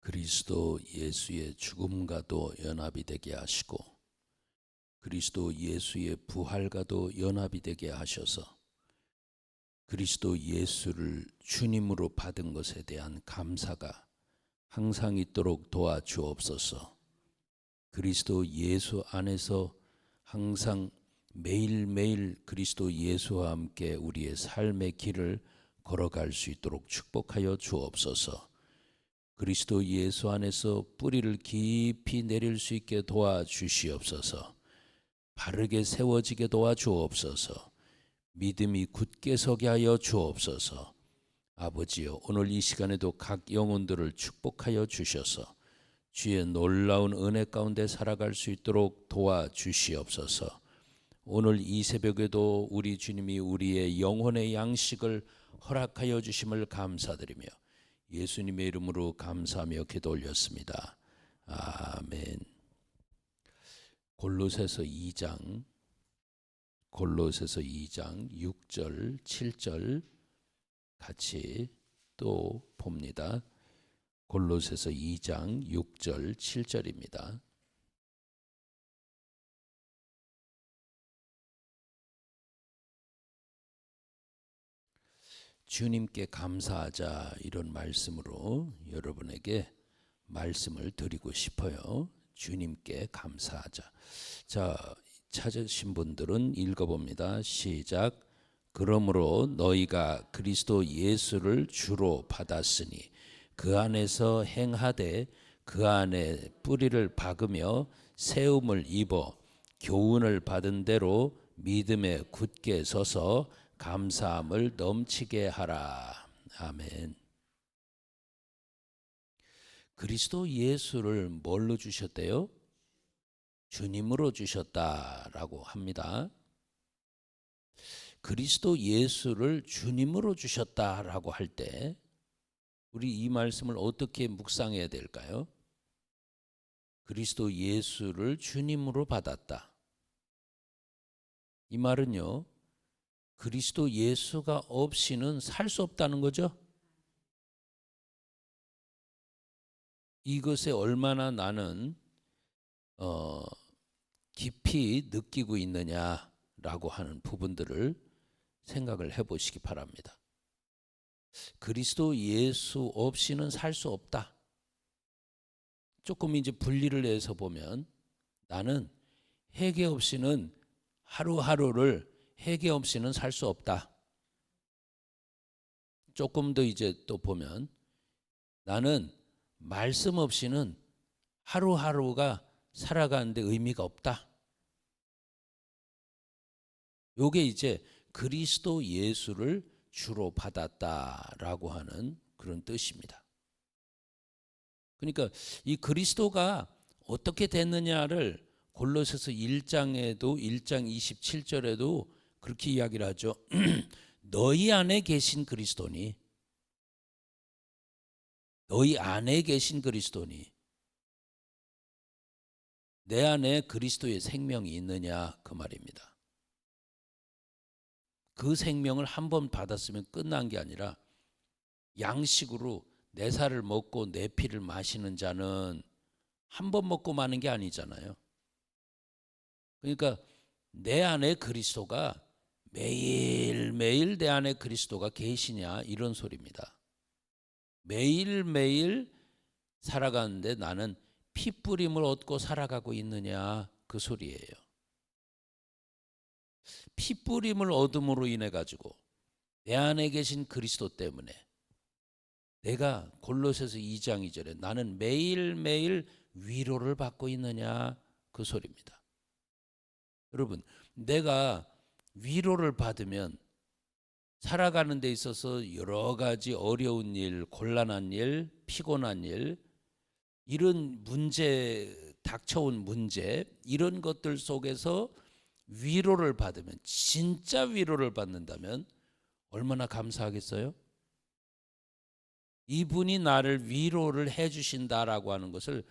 그리스도 예수의 죽음과도 연합이 되게 하시고 그리스도 예수의 부활과도 연합이 되게 하셔서 그리스도 예수를 주님으로 받은 것에 대한 감사가 항상 있도록 도와주옵소서. 그리스도 예수 안에서 항상 매일매일 그리스도 예수와 함께 우리의 삶의 길을 걸어갈 수 있도록 축복하여 주옵소서. 그리스도 예수 안에서 뿌리를 깊이 내릴 수 있게 도와주시옵소서. 바르게 세워지게 도와주옵소서. 믿음이 굳게 서게 하여 주옵소서. 아버지여, 오늘 이 시간에도 각 영혼들을 축복하여 주셔서 주의 놀라운 은혜 가운데 살아갈 수 있도록 도와주시옵소서. 오늘 이 새벽에도 우리 주님이 우리의 영혼의 양식을 허락하여 주심을 감사드리며 예수님의 이름으로 감사하며 기도 올렸습니다. 아멘. 골로새서 2장 6절 7절 같이 또 봅니다. 골로새서 2장 6절 7절입니다. 주님께 감사하자, 이런 말씀으로 여러분에게 말씀을 드리고 싶어요. 주님께 감사하자. 자, 찾으신 분들은 읽어봅니다. 시작. 그러므로 너희가 그리스도 예수를 주로 받았으니 그 안에서 행하되 그 안에 뿌리를 박으며 세움을 입어 교훈을 받은 대로 믿음에 굳게 서서 감사함을 넘치게 하라. 아멘. 그리스도 예수를 뭘로 주셨대요? 주님으로 주셨다라고 합니다. 그리스도 예수를 주님으로 주셨다라고 할 때 우리 이 말씀을 어떻게 묵상해야 될까요? 그리스도 예수를 주님으로 받았다. 이 말은요, 그리스도 예수가 없이는 살 수 없다는 거죠. 이것에 얼마나 나는 깊이 느끼고 있느냐라고 하는 부분들을 생각을 해보시기 바랍니다. 그리스도 예수 없이는 살 수 없다. 조금 이제 분리를 해서 보면 나는 회개 없이는 하루하루를 회개 없이는 살 수 없다. 조금 더 이제 또 보면 나는 말씀 없이는 하루하루가 살아가는데 의미가 없다. 요게 이제 그리스도 예수를 주로 받았다라고 하는 그런 뜻입니다. 그러니까 이 그리스도가 어떻게 됐느냐를 골로새서 1장에도 1장 27절에도 그렇게 이야기를 하죠. 너희 안에 계신 그리스도니, 너희 안에 계신 그리스도니, 내 안에 그리스도의 생명이 있느냐, 그 말입니다. 그 생명을 한 번 받았으면 끝난 게 아니라 양식으로 내 살을 먹고 내 피를 마시는 자는 한 번 먹고 마는 게 아니잖아요. 그러니까 내 안에 그리스도가 매일매일 내 안에 그리스도가 계시냐, 이런 소리입니다. 매일매일 살아가는데 나는 피뿌림을 얻고 살아가고 있느냐, 그 소리예요. 피뿌림을 얻음으로 인해 가지고 내 안에 계신 그리스도 때문에 내가 골로새서 2장 2절에 나는 매일매일 위로를 받고 있느냐, 그 소리입니다. 여러분, 내가 위로를 받으면 살아가는 데 있어서 여러 가지 어려운 일, 곤란한 일, 피곤한 일, 이런 문제, 닥쳐온 문제, 이런 것들 속에서 위로를 받으면, 진짜 위로를 받는다면 얼마나 감사하겠어요? 이분이 나를 위로를 해주신다라고 하는 것을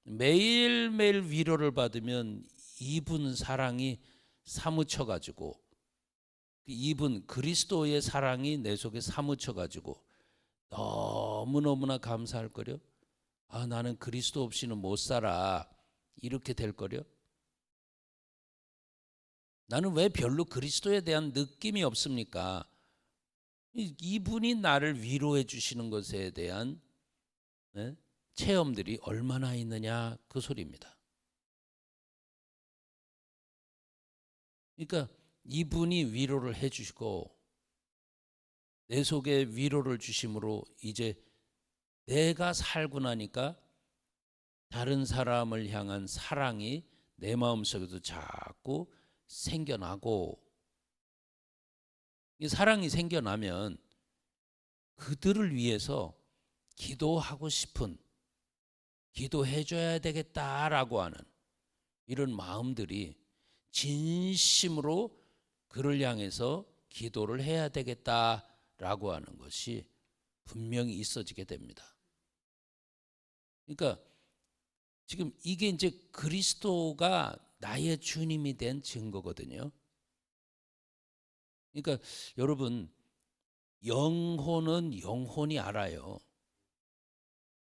매일매일 위로를 받으면 이분 사랑이 사무쳐가지고, 이분 그리스도의 사랑이 내 속에 사무쳐가지고 너무너무나 감사할 거려. 아, 나는 그리스도 없이는 못 살아. 이렇게 될 거려? 나는 왜 별로 그리스도에 대한 느낌이 없습니까? 이분이 나를 위로해 주시는 것에 대한 네? 체험들이 얼마나 있느냐 그 소리입니다. 그러니까 이분이 위로를 해 주시고 내 속에 위로를 주심으로 이제 내가 살고 나니까 다른 사람을 향한 사랑이 내 마음속에도 자꾸 생겨나고, 이 사랑이 생겨나면 그들을 위해서 기도하고 싶은, 기도해 줘야 되겠다라고 하는 이런 마음들이 진심으로 그를 향해서 기도를 해야 되겠다라고 하는 것이 분명히 있어지게 됩니다. 그러니까 지금 이게 이제 그리스도가 나의 주님이 된 증거거든요. 그러니까 여러분, 영혼은 영혼이 알아요.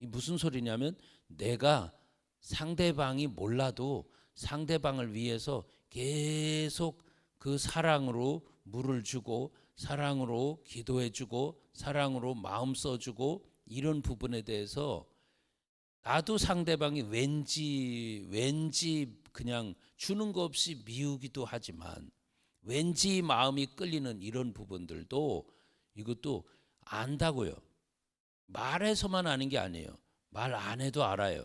이 무슨 소리냐면 내가 상대방이 몰라도 상대방을 위해서 계속 그 사랑으로 물을 주고 사랑으로 기도해 주고 사랑으로 마음 써주고 이런 부분에 대해서 나도 상대방이 왠지 그냥 주는 거 없이 미우기도 하지만 왠지 마음이 끌리는 이런 부분들도 이것도 안다고요. 말해서만 아는 게 아니에요. 말 안 해도 알아요.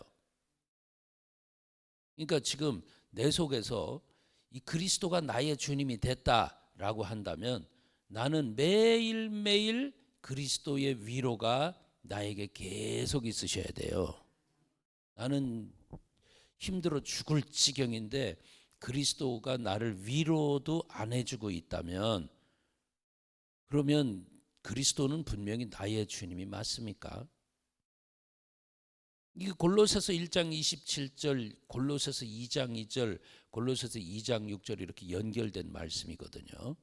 그러니까 지금 내 속에서 이 그리스도가 나의 주님이 됐다라고 한다면 나는 매일매일 그리스도의 위로가 나에게 계속 있으셔야 돼요. 나는 힘들어 죽을 지경인데 그리스도가 나를 위로도 안 해주고 있다면 그러면 그리스도는 분명히 나의 주님이 맞습니까? 이게 골로새서 1장 27절, 골로새서 2장 2절, 골로새서 2장 6절 이렇게 연결된 말씀이거든요.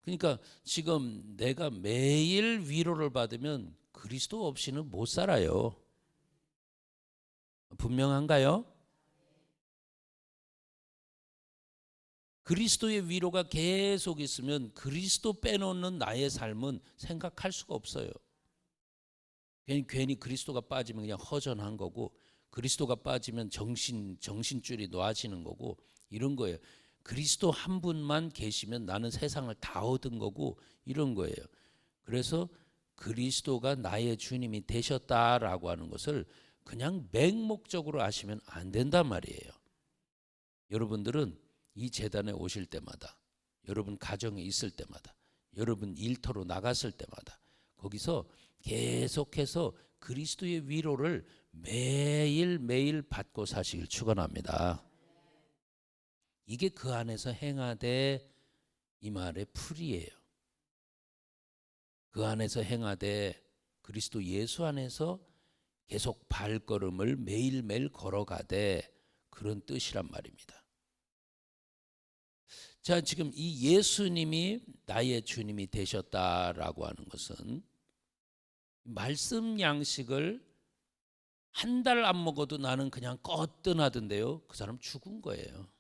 그러니까 지금 내가 매일 위로를 받으면 그리스도 없이는 못 살아요. 분명한가요? 그리스도의 위로가 계속 있으면 그리스도 빼놓는 나의 삶은 생각할 수가 없어요. 괜히 그리스도가 빠지면 그냥 허전한 거고 그리스도가 빠지면 정신줄이 놓아지는 거고 이런 거예요. 그리스도 한 분만 계시면 나는 세상을 다 얻은 거고 이런 거예요. 그래서 그리스도가 나의 주님이 되셨다라고 하는 것을 그냥 맹목적으로 아시면 안 된단 말이에요. 여러분들은 이 재단에 오실 때마다, 여러분 가정에 있을 때마다, 여러분 일터로 나갔을 때마다 거기서 계속해서 그리스도의 위로를 매일매일 받고 사시길 축원합니다. 이게 그 안에서 행하되 이 말의 풀이에요. 그 안에서 행하되 그리스도 예수 안에서 계속 발걸음을 매일매일 걸어가되 그런 뜻이란 말입니다. 자, 지금 이 예수님이 나의 주님이 되셨다라고 하는 것은 말씀 양식을 한 달 안 먹어도 나는 그냥 꺼뜬하던데요. 그 사람 죽은 거예요.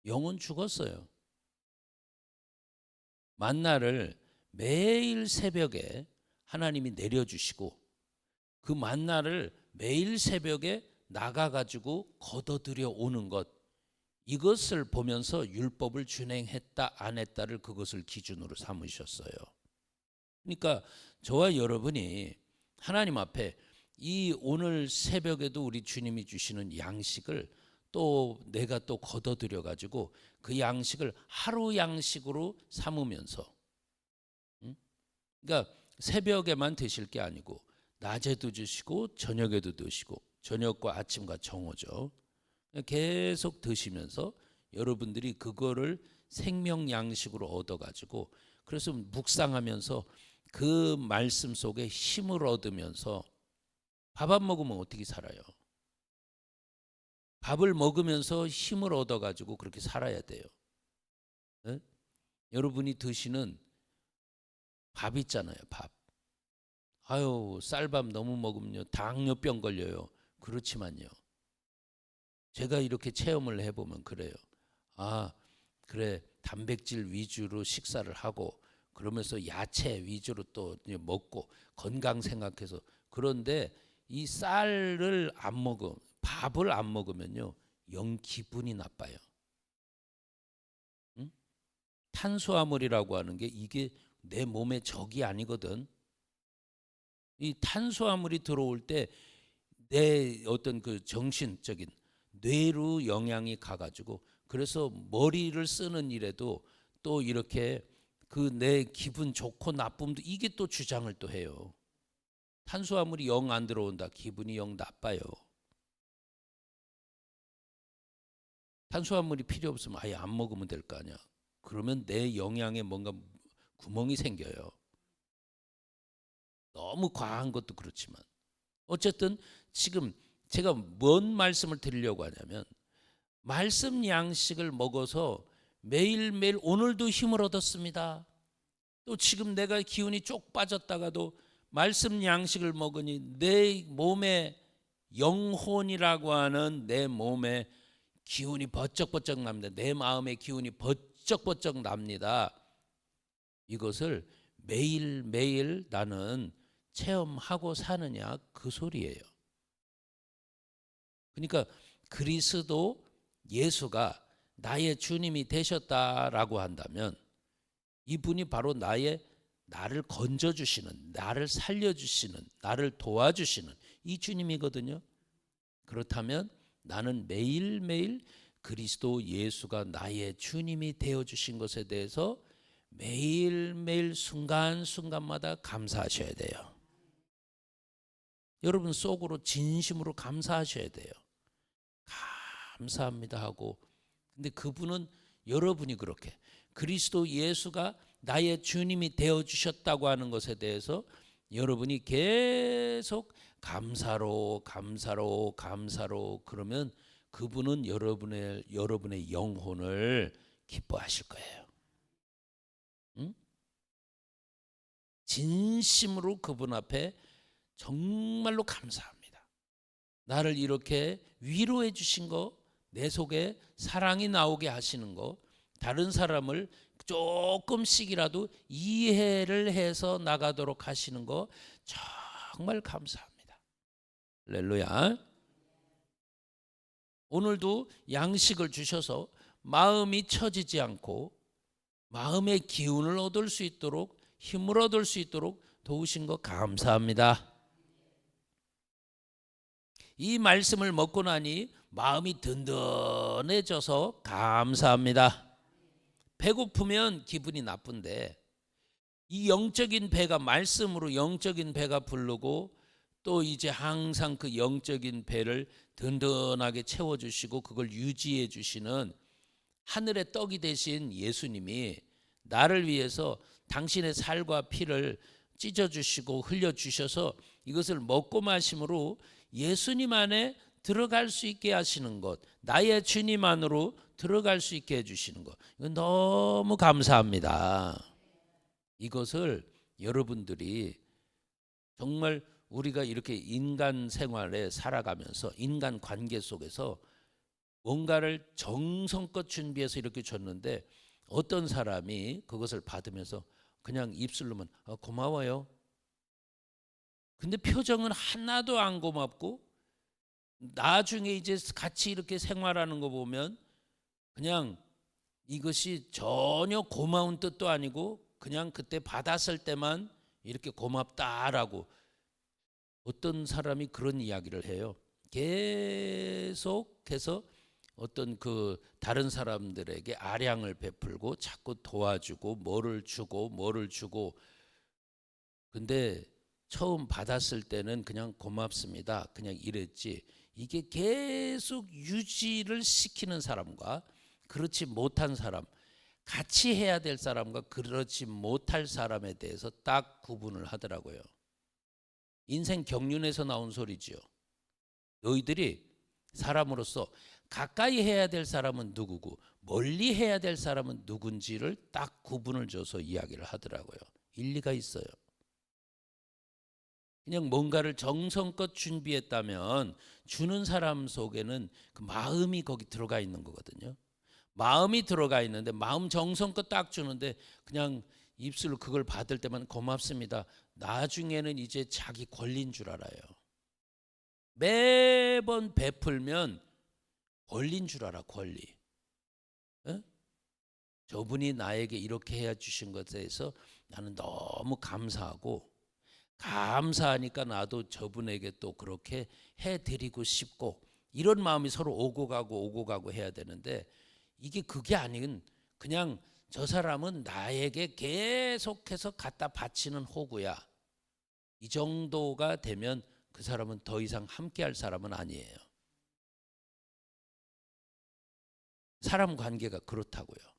영은 죽었어요. 만나를 매일 새벽에 하나님이 내려주시고 그 만나를 매일 새벽에 나가가지고 걷어들여 오는 것, 이것을 보면서 율법을 준행했다 안 했다를 그것을 기준으로 삼으셨어요. 그러니까 저와 여러분이 하나님 앞에 이 오늘 새벽에도 우리 주님이 주시는 양식을 또 내가 또 걷어들여 가지고 그 양식을 하루 양식으로 삼으면서, 그러니까 새벽에만 드실 게 아니고 낮에도 드시고 저녁에도 드시고 저녁과 아침과 정오죠. 계속 드시면서 여러분들이 그거를 생명 양식으로 얻어 가지고 그래서 묵상하면서 그 말씀 속에 힘을 얻으면서 밥 안 먹으면 어떻게 살아요? 밥을 먹으면서 힘을 얻어 가지고 그렇게 살아야 돼요. 네? 여러분이 드시는 밥 있잖아요, 밥. 아유, 쌀밥 너무 먹으면요 당뇨병 걸려요. 그렇지만요, 제가 이렇게 체험을 해보면 그래요. 아, 그래, 단백질 위주로 식사를 하고 그러면서 야채 위주로 또 먹고 건강 생각해서, 그런데 이 쌀을 안 먹어, 밥을 안 먹으면요 영 기분이 나빠요. 응? 탄수화물이라고 하는 게 이게 내 몸의 적이 아니거든. 이 탄수화물이 들어올 때 내 어떤 그 정신적인 뇌로 영향이 가가지고, 그래서 머리를 쓰는 일에도 또 이렇게 그 내 기분 좋고 나쁨도 이게 또 주장을 또 해요. 탄수화물이 영 안 들어온다, 기분이 영 나빠요. 탄수화물이 필요 없으면 아예 안 먹으면 될 거 아니야. 그러면 내 영양에 뭔가 구멍이 생겨요. 너무 과한 것도 그렇지만 어쨌든 지금 제가 뭔 말씀을 드리려고 하냐면, 말씀 양식을 먹어서 매일매일 오늘도 힘을 얻었습니다. 또 지금 내가 기운이 쪽 빠졌다가도 말씀 양식을 먹으니 내 몸에, 영혼이라고 하는 내 몸에 기운이 버쩍버쩍 납니다. 내 마음의 기운이 버쩍버쩍 납니다. 이것을 매일매일 나는 체험하고 사느냐, 그 소리예요. 그러니까 그리스도 예수가 나의 주님이 되셨다라고 한다면 이분이 바로 나를 건져주시는, 나를 살려주시는, 나를 도와주시는 이 주님이거든요. 그렇다면 나는 매일매일 그리스도 예수가 나의 주님이 되어주신 것에 대해서 매일매일 순간순간마다 감사하셔야 돼요. 여러분 속으로 진심으로 감사하셔야 돼요. 감사합니다 하고, 근데 그분은, 여러분이 그렇게 그리스도 예수가 나의 주님이 되어주셨다고 하는 것에 대해서 여러분이 계속 감사로 감사로 감사로 그러면 그분은 여러분의 영혼을 기뻐하실 거예요. 응? 진심으로 그분 앞에 정말로 감사합니다. 나를 이렇게 위로해 주신 거, 내 속에 사랑이 나오게 하시는 거, 다른 사람을 조금씩이라도 이해를 해서 나가도록 하시는 거 정말 감사합니다. 할렐루야. 오늘도 양식을 주셔서 마음이 처지지 않고 마음의 기운을 얻을 수 있도록, 힘을 얻을 수 있도록 도우신 거 감사합니다. 이 말씀을 먹고 나니 마음이 든든해져서 감사합니다. 배고프면 기분이 나쁜데 이 영적인 배가, 말씀으로 영적인 배가 부르고 또 이제 항상 그 영적인 배를 든든하게 채워주시고 그걸 유지해 주시는 하늘의 떡이 되신 예수님이 나를 위해서 당신의 살과 피를 찢어주시고 흘려주셔서 이것을 먹고 마심으로 예수님 안에 들어갈 수 있게 하시는 것, 나의 주님 안으로 들어갈 수 있게 해주시는 것, 이건 너무 감사합니다. 이것을 여러분들이 정말 우리가 이렇게 인간 생활에 살아가면서 인간 관계 속에서 뭔가를 정성껏 준비해서 이렇게 줬는데 어떤 사람이 그것을 받으면서 그냥 입술로만 고마워요. 근데 표정은 하나도 안 고맙고 나중에 이제 같이 이렇게 생활하는 거 보면 그냥 이것이 전혀 고마운 뜻도 아니고 그냥 그때 받았을 때만 이렇게 고맙다라고, 어떤 사람이 그런 이야기를 해요. 계속해서 어떤 그 다른 사람들에게 아량을 베풀고 자꾸 도와주고 뭐를 주고 근데 처음 받았을 때는 그냥 고맙습니다 그냥 이랬지, 이게 계속 유지를 시키는 사람과 그렇지 못한 사람, 같이 해야 될 사람과 그렇지 못할 사람에 대해서 딱 구분을 하더라고요. 인생 경륜에서 나온 소리지요. 너희들이 사람으로서 가까이 해야 될 사람은 누구고 멀리 해야 될 사람은 누군지를 딱 구분을 줘서 이야기를 하더라고요. 일리가 있어요. 그냥 뭔가를 정성껏 준비했다면 주는 사람 속에는 그 마음이 거기 들어가 있는 거거든요. 마음이 들어가 있는데 마음 정성껏 딱 주는데 그냥 입술로 그걸 받을 때만 고맙습니다. 나중에는 이제 자기 권리인 줄 알아요. 매번 베풀면 권리인 줄 알아, 권리. 에? 저분이 나에게 이렇게 해 주신 것에 대해서 나는 너무 감사하고, 감사하니까 나도 저분에게 또 그렇게 해드리고 싶고, 이런 마음이 서로 오고 가고 해야 되는데, 이게 그게 아닌 그냥 저 사람은 나에게 계속해서 갖다 바치는 호구야, 이 정도가 되면 그 사람은 더 이상 함께할 사람은 아니에요. 사람 관계가 그렇다고요.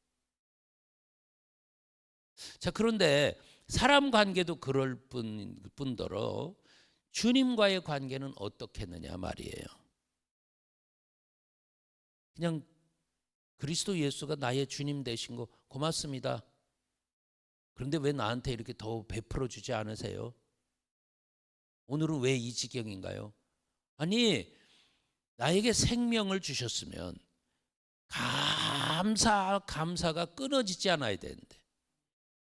자, 그런데 사람 관계도 그럴 뿐더러 주님과의 관계는 어떻겠느냐 말이에요. 그냥 그리스도 예수가 나의 주님 되신 거 고맙습니다. 그런데 왜 나한테 이렇게 더 베풀어 주지 않으세요? 오늘은 왜 이 지경인가요? 아니, 나에게 생명을 주셨으면 감사가 끊어지지 않아야 되는데,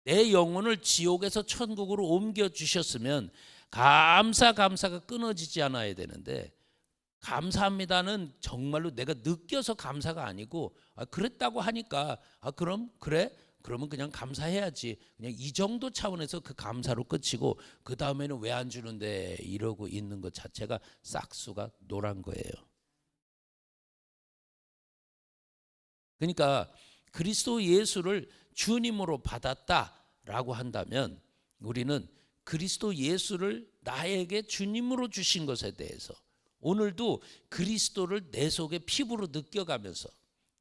내 영혼을 지옥에서 천국으로 옮겨 주셨으면 감사가 끊어지지 않아야 되는데, 감사합니다는 정말로 내가 느껴서 감사가 아니고, 그랬다고 하니까 그럼 그래? 그러면 그냥 감사해야지. 그냥 이 정도 차원에서 그 감사로 끝이고, 그 다음에는 왜 안 주는데 이러고 있는 것 자체가 싹수가 노란 거예요. 그러니까 그리스도 예수를 주님으로 받았다라고 한다면, 우리는 그리스도 예수를 나에게 주님으로 주신 것에 대해서 오늘도 그리스도를 내 속에 피부로 느껴가면서,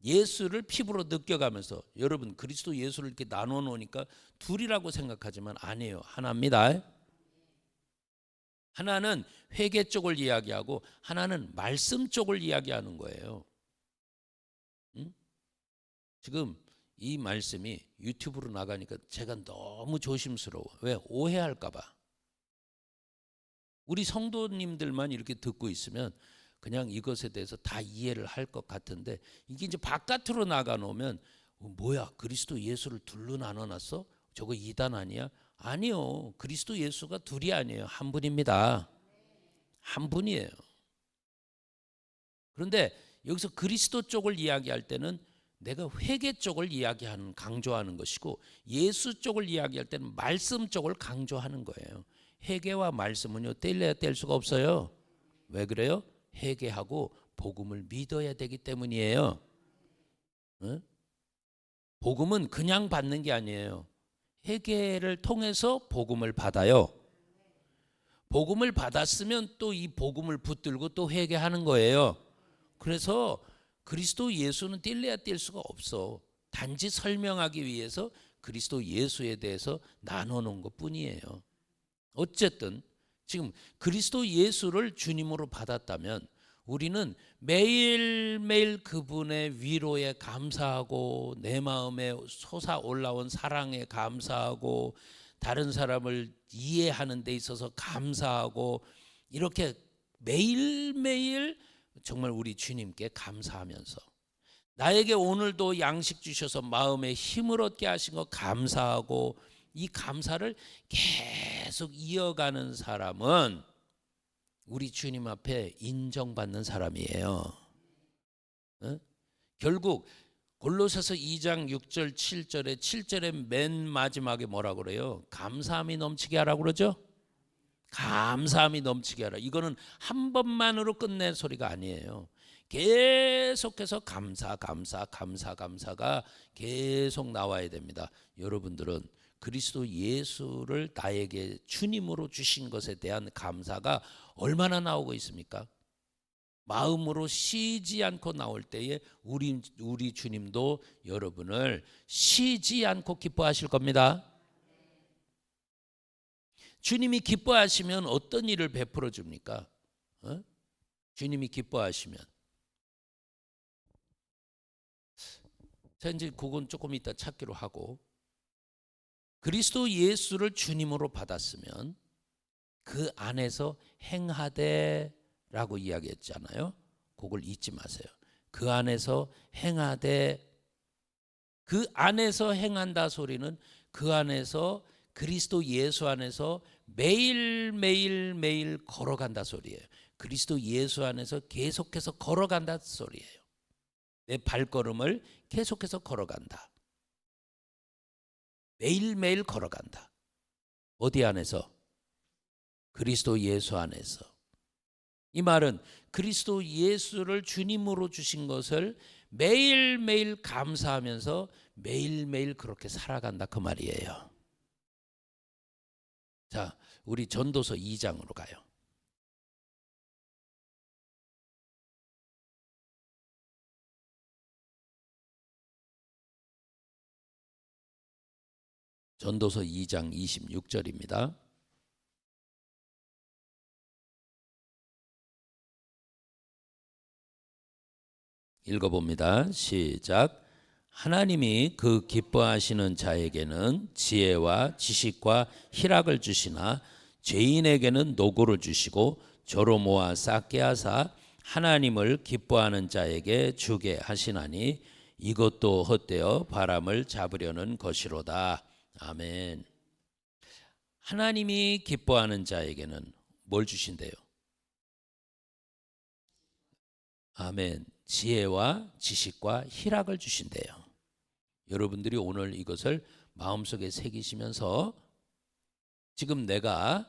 예수를 피부로 느껴가면서, 여러분 그리스도 예수를 이렇게 나눠 놓으니까 둘이라고 생각하지만 아니에요. 하나입니다. 하나는 회개 쪽을 이야기하고 하나는 말씀 쪽을 이야기하는 거예요. 응? 지금 이 말씀이 유튜브로 나가니까 제가 너무 조심스러워. 왜? 오해할까 봐. 우리 성도님들만 이렇게 듣고 있으면 그냥 이것에 대해서 다 이해를 할 것 같은데, 이게 이제 바깥으로 나가 놓으면 뭐야, 그리스도 예수를 둘로 나눠 놨어? 저거 이단 아니야? 아니요. 그리스도 예수가 둘이 아니에요. 한 분입니다. 한 분이에요. 그런데 여기서 그리스도 쪽을 이야기할 때는 내가 회개 쪽을 이야기하는, 강조하는 것이고, 예수 쪽을 이야기할 때는 말씀 쪽을 강조하는 거예요. 회개와 말씀은요, 뗄래야 뗄 수가 없어요. 왜 그래요? 회개하고 복음을 믿어야 되기 때문이에요. 응? 복음은 그냥 받는 게 아니에요. 회개를 통해서 복음을 받아요. 복음을 받았으면 또 이 복음을 붙들고 또 회개하는 거예요. 그래서 그리스도 예수는 뗄래야 뗄 수가 없어. 단지 설명하기 위해서 그리스도 예수에 대해서 나눠 놓은 것 뿐이에요. 어쨌든 지금 그리스도 예수를 주님으로 받았다면 우리는 매일매일 그분의 위로에 감사하고, 내 마음에 솟아올라온 사랑에 감사하고, 다른 사람을 이해하는 데 있어서 감사하고, 이렇게 매일매일 정말 우리 주님께 감사하면서, 나에게 오늘도 양식 주셔서 마음에 힘을 얻게 하신 것 감사하고, 이 감사를 계속 이어가는 사람은 우리 주님 앞에 인정받는 사람이에요. 어? 결국 골로새서 2장 6절 7절의 맨 마지막에 뭐라 그래요? 감사함이 넘치게 하라고 그러죠? 감사함이 넘치게 하라. 이거는 한 번만으로 끝낸 소리가 아니에요. 계속해서 감사가 계속 나와야 됩니다. 여러분들은 그리스도 예수를 나에게 주님으로 주신 것에 대한 감사가 얼마나 나오고 있습니까? 마음으로 쉬지 않고 나올 때에 우리 주님도 여러분을 쉬지 않고 기뻐하실 겁니다. 주님이 기뻐하시면 어떤 일을 베풀어 줍니까? 주님이 기뻐하시면. 자, 이제 그건 조금 이따 찾기로 하고, 그리스도 예수를 주님으로 받았으면 그 안에서 행하되라고 이야기했잖아요. 그걸 잊지 마세요. 그 안에서 행하되, 그 안에서 행한다 소리는 그 안에서 그리스도 예수 안에서 매일 걸어간다 소리예요. 그리스도 예수 안에서 계속해서 걸어간다 소리예요. 내 발걸음을 계속해서 걸어간다. 매일매일 걸어간다. 어디 안에서? 그리스도 예수 안에서. 이 말은 그리스도 예수를 주님으로 주신 것을 매일매일 감사하면서 매일매일 그렇게 살아간다 그 말이에요. 자, 우리 전도서 2장으로 가요. 전도서 2장 26절입니다. 읽어봅니다. 시작. 하나님이 그 기뻐하시는 자에게는 지혜와 지식과 희락을 주시나 죄인에게는 노고를 주시고 저로 모아 쌓게 하사 하나님을 기뻐하는 자에게 주게 하시나니 이것도 헛되어 바람을 잡으려는 것이로다. 아멘. 하나님이 기뻐하는 자에게는 뭘 주신대요? 아멘. 지혜와 지식과 희락을 주신대요. 여러분들이 오늘 이것을 마음속에 새기시면서 지금 내가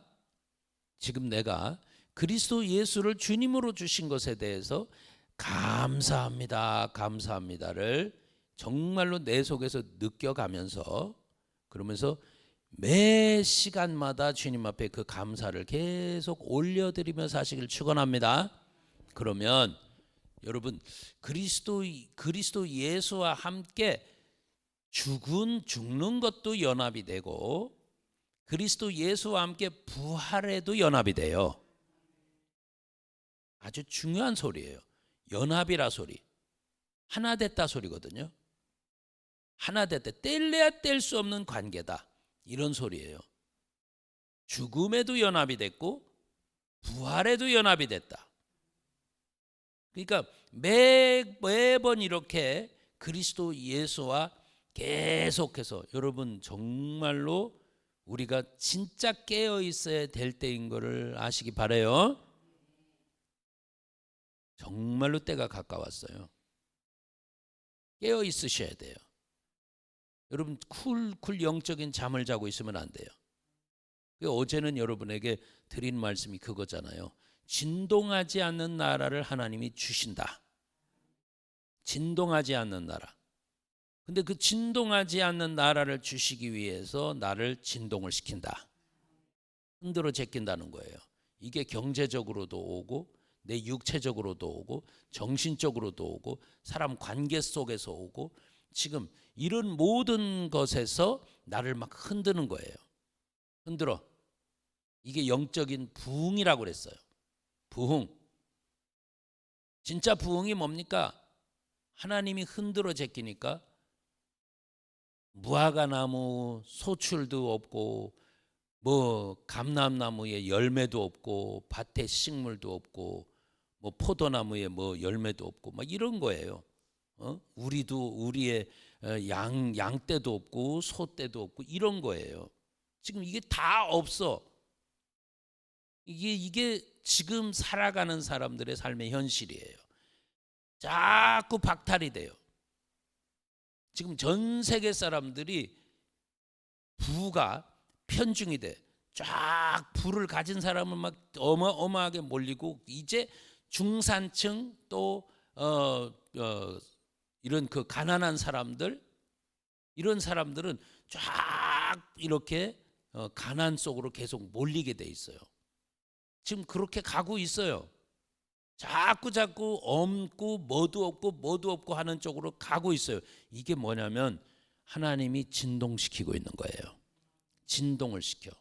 그리스도 예수를 주님으로 주신 것에 대해서 감사합니다를 정말로 내 속에서 느껴가면서, 그러면서 매 시간마다 주님 앞에 그 감사를 계속 올려드리며 사시길 축원합니다. 그러면 여러분 그리스도 예수와 함께 죽는 것도 연합이 되고 그리스도 예수와 함께 부활에도 연합이 돼요. 아주 중요한 소리예요. 연합이라 소리. 하나 됐다 소리거든요. 하나 됐다. 뗄래야 뗄 수 없는 관계다. 이런 소리예요. 죽음에도 연합이 됐고 부활에도 연합이 됐다. 그러니까 매번 이렇게 그리스도 예수와 계속해서, 여러분 정말로 우리가 진짜 깨어 있어야 될 때인 것을 아시기 바라요. 정말로 때가 가까웠어요. 깨어 있으셔야 돼요. 여러분 쿨쿨 영적인 잠을 자고 있으면 안 돼요. 어제는 여러분에게 드린 말씀이 그거잖아요. 진동하지 않는 나라를 하나님이 주신다. 진동하지 않는 나라. 근데 그 진동하지 않는 나라를 주시기 위해서 나를 진동을 시킨다. 흔들어 제낀다는 거예요. 이게 경제적으로도 오고 내 육체적으로도 오고 정신적으로도 오고 사람 관계 속에서 오고, 지금 이런 모든 것에서 나를 막 흔드는 거예요. 흔들어. 이게 영적인 부흥이라고 그랬어요. 부흥. 진짜 부흥이 뭡니까? 하나님이 흔들어 제끼니까 무화과나무 소출도 없고 뭐 감람나무에 열매도 없고 밭에 식물도 없고 뭐 포도나무에 뭐 열매도 없고 막 이런 거예요. 우리의 양떼도 없고 소떼도 없고 이런 거예요. 지금 이게 다 없어. 이게 지금 살아가는 사람들의 삶의 현실이에요. 자꾸 박탈이 돼요. 지금 전 세계 사람들이 부가 편중이 돼. 쫙 부를 가진 사람은 막 어마어마하게 몰리고, 이제 중산층 또 이런 그 가난한 사람들, 이런 사람들은 쫙 이렇게 가난 속으로 계속 몰리게 돼 있어요. 지금 그렇게 가고 있어요. 자꾸 없고 뭐도 없고 하는 쪽으로 가고 있어요. 이게 뭐냐면 하나님이 진동시키고 있는 거예요. 진동을 시켜.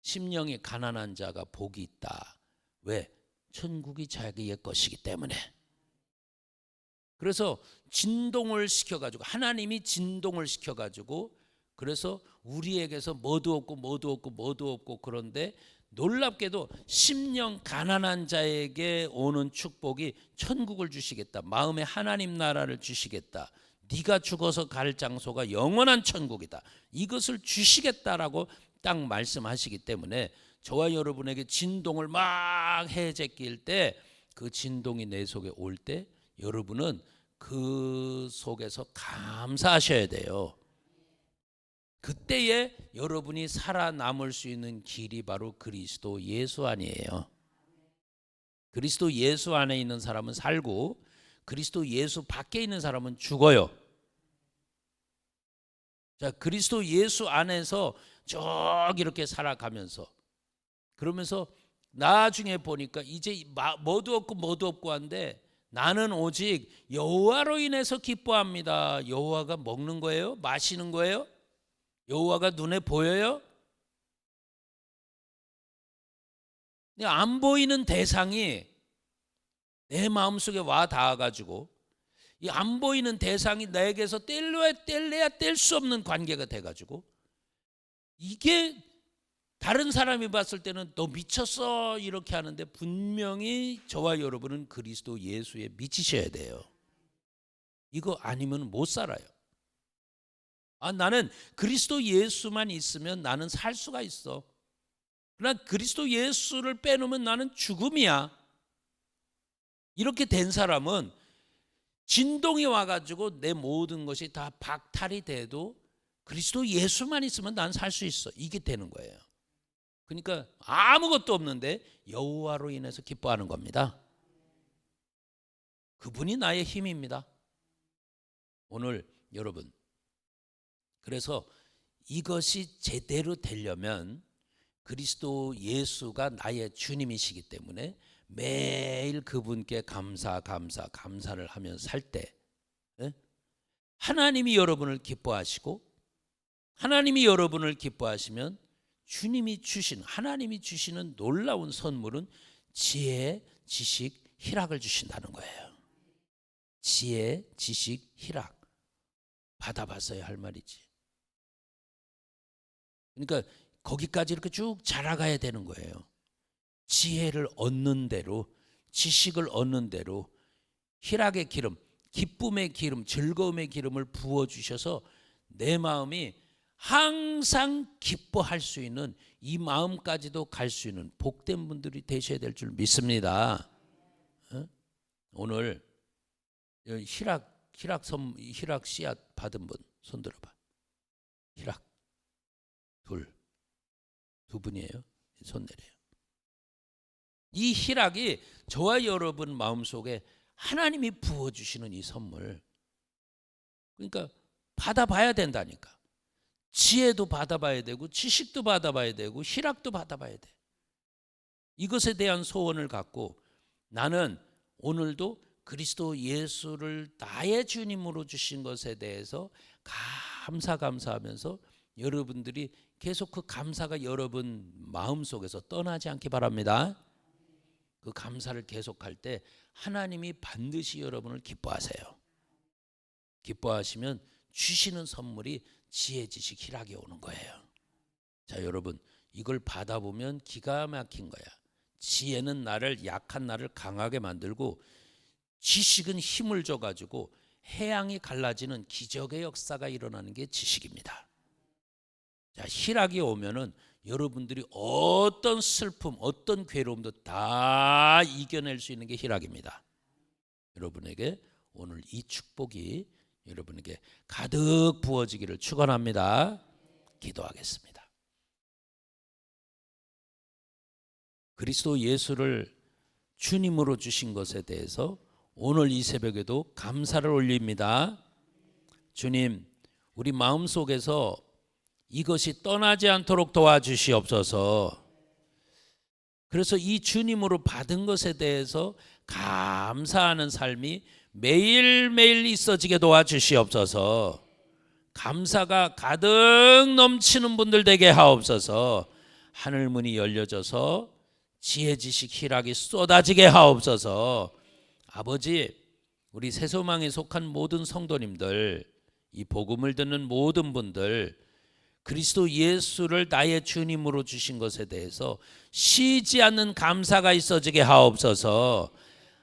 심령이 가난한 자가 복이 있다. 왜? 천국이 자기의 것이기 때문에. 그래서 진동을 시켜가지고, 하나님이 진동을 시켜가지고, 그래서 우리에게서 뭐도 없고 그런데 놀랍게도 심령 가난한 자에게 오는 축복이 천국을 주시겠다. 마음에 하나님 나라를 주시겠다. 네가 죽어서 갈 장소가 영원한 천국이다. 이것을 주시겠다라고 딱 말씀하시기 때문에 저와 여러분에게 진동을 막 해제낄 때 그 진동이 내 속에 올 때 여러분은 그 속에서 감사하셔야 돼요. 그때에 여러분이 살아남을 수 있는 길이 바로 그리스도 예수 안이에요. 그리스도 예수 안에 있는 사람은 살고 그리스도 예수 밖에 있는 사람은 죽어요. 자, 그리스도 예수 안에서 쭉 이렇게 살아가면서 그러면서 나중에 보니까 이제 뭐도 없고 한데 나는 오직 여호와로 인해서 기뻐합니다. 여호와가 먹는 거예요? 마시는 거예요? 여호와가 눈에 보여요? 안 보이는 대상이 내 마음속에 와 닿아가지고 이 안 보이는 대상이 내게서 뗄래야 뗄 수 없는 관계가 돼가지고 이게 다른 사람이 봤을 때는 너 미쳤어 이렇게 하는데 분명히 저와 여러분은 그리스도 예수에 미치셔야 돼요. 이거 아니면 못 살아요. 나는 그리스도 예수만 있으면 나는 살 수가 있어. 그러나 그리스도 예수를 빼놓으면 나는 죽음이야. 이렇게 된 사람은 진동이 와가지고 내 모든 것이 다 박탈이 돼도 그리스도 예수만 있으면 난 살 수 있어. 이게 되는 거예요. 그러니까 아무것도 없는데 여호와로 인해서 기뻐하는 겁니다. 그분이 나의 힘입니다. 오늘 여러분, 그래서 이것이 제대로 되려면 그리스도 예수가 나의 주님이시기 때문에 매일 그분께 감사를 하며 살 때 하나님이 여러분을 기뻐하시고 하나님이 여러분을 기뻐하시면 하나님이 주시는 놀라운 선물은 지혜, 지식, 희락을 주신다는 거예요. 지혜, 지식, 희락 받아봤어야 할 말이지. 그러니까 거기까지 이렇게 쭉 자라가야 되는 거예요. 지혜를 얻는 대로, 지식을 얻는 대로 희락의 기름, 기쁨의 기름, 즐거움의 기름을 부어주셔서 내 마음이 항상 기뻐할 수 있는 이 마음까지도 갈 수 있는 복된 분들이 되셔야 될 줄 믿습니다. 오늘 희락 씨앗 받은 분 손 들어봐. 희락 두 분이에요. 손 내려요. 이 희락이 저와 여러분 마음속에 하나님이 부어주시는 이 선물, 그러니까 받아봐야 된다니까. 지혜도 받아봐야 되고 지식도 받아봐야 되고 희락도 받아봐야 돼. 이것에 대한 소원을 갖고 나는 오늘도 그리스도 예수를 나의 주님으로 주신 것에 대해서 감사하면서 여러분들이 계속 그 감사가 여러분 마음속에서 떠나지 않기 바랍니다. 그 감사를 계속할 때 하나님이 반드시 여러분을 기뻐하세요. 기뻐하시면 주시는 선물이 지혜, 지식, 희락이 오는 거예요. 자, 여러분, 이걸 받아보면 기가 막힌 거야. 지혜는 약한 나를 강하게 만들고 지식은 힘을 줘가지고 해양이 갈라지는 기적의 역사가 일어나는 게 지식입니다. 자, 희락이 오면은 여러분들이 어떤 슬픔, 어떤 괴로움도 다 이겨낼 수 있는 게 희락입니다. 여러분에게 오늘 이 축복이 여러분에게 가득 부어지기를 축원합니다. 기도하겠습니다. 그리스도 예수를 주님으로 주신 것에 대해서 오늘 이 새벽에도 감사를 올립니다. 주님, 우리 마음속에서 이것이 떠나지 않도록 도와주시옵소서. 그래서 이 주님으로 받은 것에 대해서 감사하는 삶이 매일매일 있어지게 도와주시옵소서. 감사가 가득 넘치는 분들 되게 하옵소서. 하늘문이 열려져서 지혜, 지식, 희락이 쏟아지게 하옵소서. 아버지, 우리 새소망에 속한 모든 성도님들, 이 복음을 듣는 모든 분들, 그리스도 예수를 나의 주님으로 주신 것에 대해서 쉬지 않는 감사가 있어지게 하옵소서.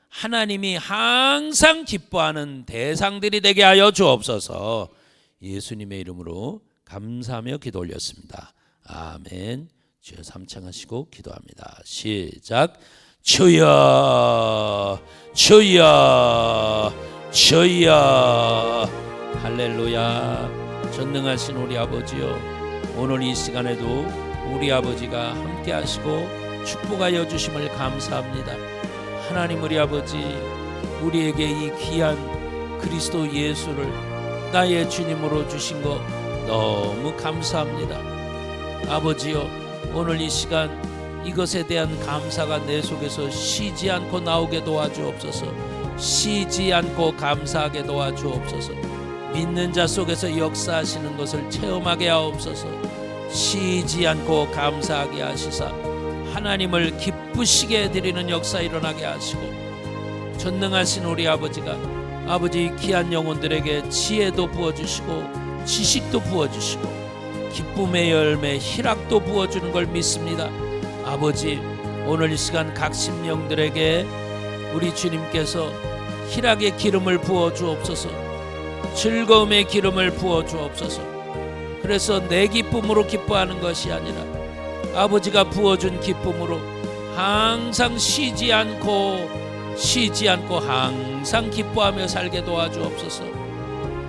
하나님이 항상 기뻐하는 대상들이 되게 하여 주옵소서. 예수님의 이름으로 감사하며 기도 올렸습니다. 아멘. 주여 삼창하시고 기도합니다. 시작. 주여 주여 주여. 할렐루야. 전능하신 우리 아버지요, 오늘 이 시간에도 우리 아버지가 함께 하시고 축복하여 주심을 감사합니다. 하나님, 우리 아버지, 우리에게 이 귀한 그리스도 예수를 나의 주님으로 주신 것 너무 감사합니다. 아버지요, 오늘 이 시간 이것에 대한 감사가 내 속에서 쉬지 않고 나오게 도와주옵소서. 쉬지 않고 감사하게 도와주옵소서. 믿는 자 속에서 역사하시는 것을 체험하게 하옵소서. 쉬지 않고 감사하게 하시사 하나님을 기쁘시게 드리는 역사 일어나게 하시고, 전능하신 우리 아버지가 아버지 귀한 영혼들에게 지혜도 부어주시고 지식도 부어주시고 기쁨의 열매 희락도 부어주는 걸 믿습니다. 아버지, 오늘 이 시간 각 심령들에게 우리 주님께서 희락의 기름을 부어주옵소서. 즐거움의 기름을 부어주옵소서. 그래서 내 기쁨으로 기뻐하는 것이 아니라 아버지가 부어준 기쁨으로 항상 쉬지 않고 항상 기뻐하며 살게 도와주옵소서.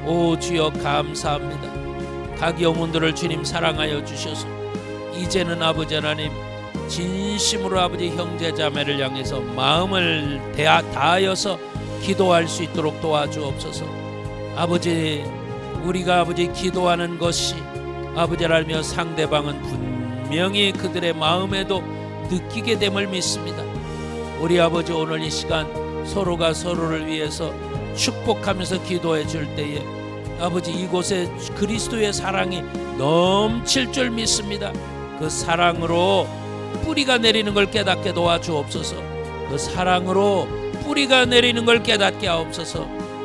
오 주여, 감사합니다. 각 영혼들을 주님 사랑하여 주셔서 이제는 아버지 하나님 진심으로 아버지 형제자매를 향해서 마음을 다하여서 기도할 수 있도록 도와주옵소서. 아버지, 우리가 아버지 기도하는 것이 아버지라며 상대방은 분명히 그들의 마음에도 느끼게 됨을 믿습니다. 우리 아버지, 오늘 이 시간 서로가 서로를 위해서 축복하면서 기도해 줄 때에 아버지 이곳에 그리스도의 사랑이 넘칠 줄 믿습니다. 그 사랑으로 뿌리가 내리는 걸 깨닫게 도와주옵소서. 그 사랑으로 뿌리가 내리는 걸 깨닫게 하옵소서.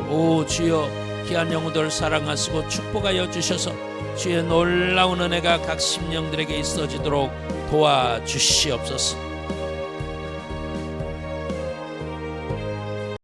오 주여, 귀한 영혼들 사랑하시고 축복하여 주셔서 주의 놀라운 은혜가 각 심령들에게 있어지도록 도와주시옵소서.